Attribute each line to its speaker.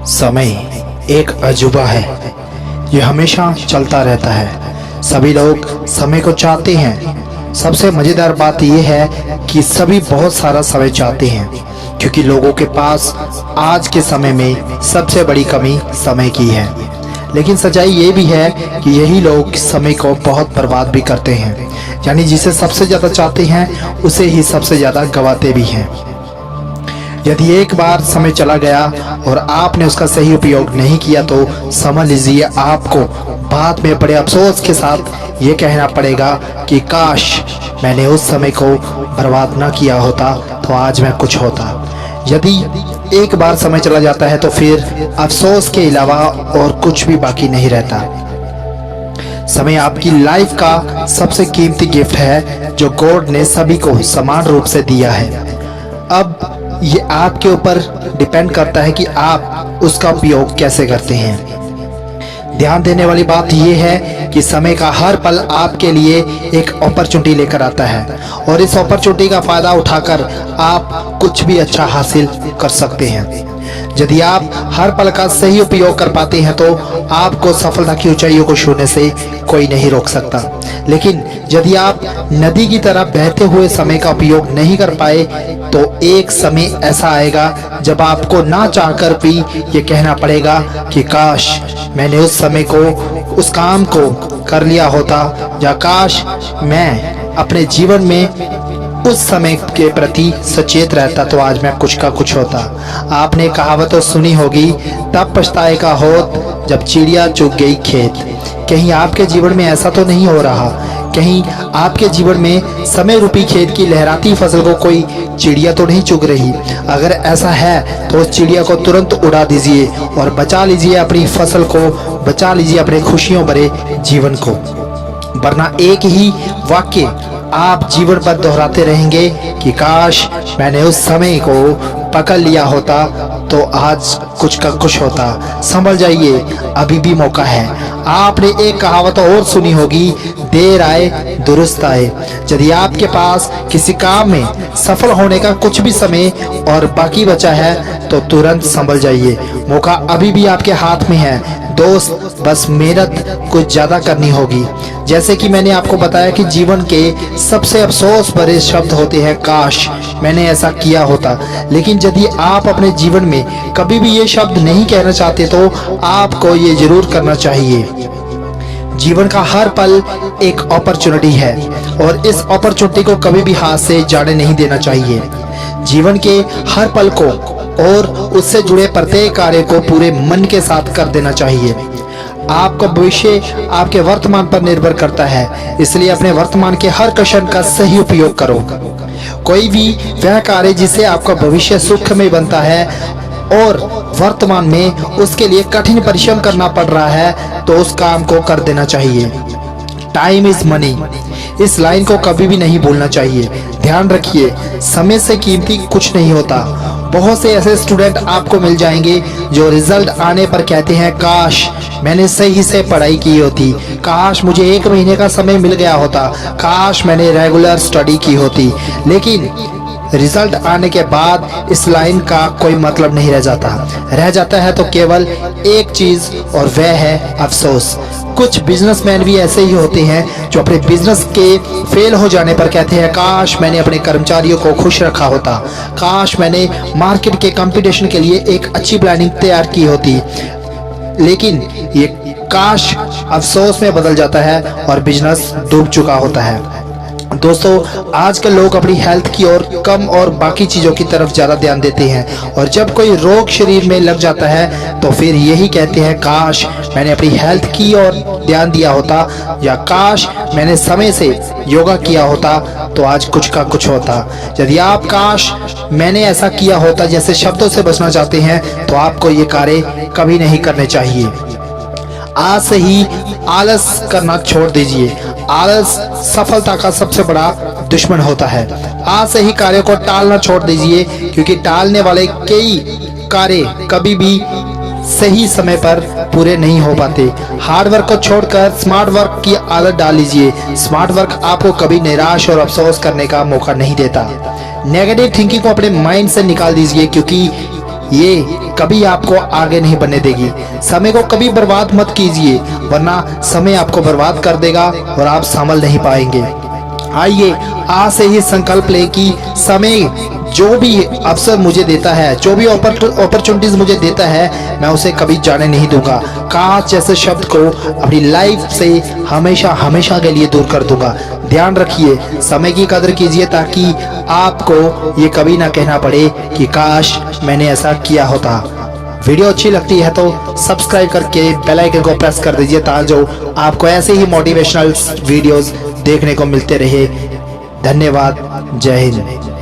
Speaker 1: समय एक अजूबा है, ये हमेशा चलता रहता है। सभी लोग समय को चाहते हैं। सबसे मज़ेदार बात यह है कि सभी बहुत सारा समय चाहते हैं, क्योंकि लोगों के पास आज के समय में सबसे बड़ी कमी समय की है। लेकिन सच्चाई ये भी है कि यही लोग समय को बहुत बर्बाद भी करते हैं, यानी जिसे सबसे ज़्यादा चाहते हैं उसे ही सबसे ज़्यादा गंवाते भी हैं। यदि एक बार समय चला गया और आपने उसका सही उपयोग नहीं किया तो समझ लीजिए आपको बाद में बड़े अफसोस के साथ ये कहना पड़ेगा कि काश मैंने उस समय को बर्बाद ना किया होता तो आज मैं कुछ होता। यदि एक बार समय चला जाता है तो फिर अफसोस के अलावा और कुछ भी बाकी नहीं रहता। समय आपकी लाइफ का सबसे कीमती गिफ्ट है जो गॉड ने सभी को समान रूप से दिया है। अब ये आपके ऊपर डिपेंड करता है कि आप उसका उपयोग कैसे करते हैं। ध्यान देने वाली बात यह है कि समय का हर पल आपके लिए एक अपॉर्चुनिटी लेकर आता है और इस अपॉर्चुनिटी का फायदा उठाकर आप कुछ भी अच्छा हासिल कर सकते हैं। यदि आप हर पल का सही उपयोग कर पाते हैं तो आपको सफलता की ऊंचाइयों को छूने से कोई नहीं रोक सकता। लेकिन यदि आप नदी की तरह बहते हुए समय का उपयोग नहीं कर पाए तो एक समय ऐसा आएगा जब आपको ना चाहकर भी ये कहना पड़ेगा कि काश मैंने उस समय को, उस काम को कर लिया होता, या काश मैं अपने जीवन में उस समय के प्रति सचेत रहता तो आज मैं कुछ का कुछ होता। आपने कहावत तो सुनी होगी, तब पछताए का होत जब चिड़िया चुग गई खेत। कहीं आपके जीवन में ऐसा तो नहीं हो रहा? कहीं आपके जीवन में समय रूपी खेत की लहराती फसल को कोई चिड़िया तो नहीं चुग रही? अगर ऐसा है तो उस चिड़िया को तुरंत उड़ा दीजिए और बचा लीजिए अपनी फसल को, बचा लीजिए अपने खुशियों भरे जीवन को। वरना एक ही वाक्य आप जीवन भर दोहराते रहेंगे कि काश मैंने उस समय को पकड़ लिया होता तो आज कुछ का कुछ होता। समझ जाइए अभी भी मौका है। आपने एक कहावत और सुनी होगी, देर आए दुरुस्त आए। यदि आपके पास किसी काम में सफल होने का कुछ भी समय और बाकी बचा है तो तुरंत संभल जाइए, मौका अभी भी आपके हाथ में है। दोस्त, बस मेहनत कुछ ज़्यादा करनी होगी। जैसे कि मैंने आपको बताया कि जीवन के सबसे अफसोस भरे शब्द होते हैं काश मैंने ऐसा किया होता। लेकिन यदि आप अपने जीवन में कभी भी ये शब्द नहीं कहना चाहते तो आपको ये जरूर करना चाहिए। जीवन का हर पल एक अपॉर्चुनिटी है और इस अपॉर्चुनिटी को कभी भी हाथ से जाने नहीं देना चाहिए। जीवन के हर पल को और उससे जुड़े प्रत्येक कार्य को पूरे मन के साथ कर देना चाहिए। आपका भविष्य आपके वर्तमान पर निर्भर करता है, इसलिए अपने वर्तमान के हर क्षण का सही उपयोग करो। कोई भी वह कार्य जिससे आपका भविष्य सुखमय बनता है और वर्तमान में उसके लिए कठिन परिश्रम करना पड़ रहा है तो उस काम को कर देना चाहिए। टाइम इज मनी, इस लाइन को कभी भी नहीं भूलना चाहिए। ध्यान रखिए, समय से कीमती कुछ नहीं होता। बहुत से ऐसे स्टूडेंट आपको मिल जाएंगे जो रिजल्ट आने पर कहते हैं काश मैंने सही से पढ़ाई की होती, काश मुझे 1 महीने का समय मिल गया होता, काश मैंने रेगुलर स्टडी की होती। लेकिन रिजल्ट आने के बाद इस लाइन का कोई मतलब नहीं रह जाता। रह जाता है तो केवल एक चीज और वह है अफसोस। कुछ बिजनेसमैन भी ऐसे ही होते हैं जो अपने बिजनेस के फेल हो जाने पर कहते हैं काश मैंने अपने कर्मचारियों को खुश रखा होता, काश मैंने मार्केट के कंपटीशन के लिए एक अच्छी प्लानिंग तैयार की होती। लेकिन ये काश अफसोस में बदल जाता है और बिजनेस डूब चुका होता है। दोस्तों, आजकल लोग अपनी हेल्थ की ओर कम और बाकी चीज़ों की तरफ ज़्यादा ध्यान देते हैं और जब कोई रोग शरीर में लग जाता है तो फिर यही कहते हैं काश मैंने अपनी हेल्थ की ओर ध्यान दिया होता, या काश मैंने समय से योगा किया होता तो आज कुछ का कुछ होता। यदि आप काश मैंने ऐसा किया होता जैसे शब्दों से बचना चाहते हैं तो आपको ये कार्य कभी नहीं करने चाहिए। आज से ही आलस करना छोड़ दीजिए। आलस सफलता का सबसे बड़ा दुश्मन होता है। आज से ही कार्य को टालना छोड़ दीजिए, क्योंकि टालने वाले कई कार्य कभी भी सही समय पर पूरे नहीं हो पाते। हार्ड वर्क को छोड़कर स्मार्ट वर्क की आदत डाल लीजिए। स्मार्ट वर्क आपको कभी निराश और अफसोस करने का मौका नहीं देता। नेगेटिव थिंकिंग को अपने माइंड से निकाल दीजिए, क्योंकि ये कभी आपको आगे नहीं बढ़ने देगी। समय को कभी बर्बाद मत कीजिए, वरना समय आपको बर्बाद कर देगा और आप संभल नहीं पाएंगे। आइए आज से ही संकल्प लें कि समय जो भी अवसर मुझे देता है, जो भी अपॉर्चुनिटीज मुझे देता है, मैं उसे कभी जाने नहीं दूंगा। काश जैसे शब्द को अपनी लाइफ से हमेशा हमेशा के लिए दूर कर दूंगा। ध्यान रखिए, समय की कदर कीजिए ताकि आपको ये कभी ना कहना पड़े कि काश मैंने ऐसा किया होता। वीडियो अच्छी लगती है तो सब्सक्राइब करके बेल आइकन को प्रेस कर दीजिए ताकि जो आपको ऐसे ही मोटिवेशनल वीडियोस देखने को मिलते रहे। धन्यवाद। जय हिंद।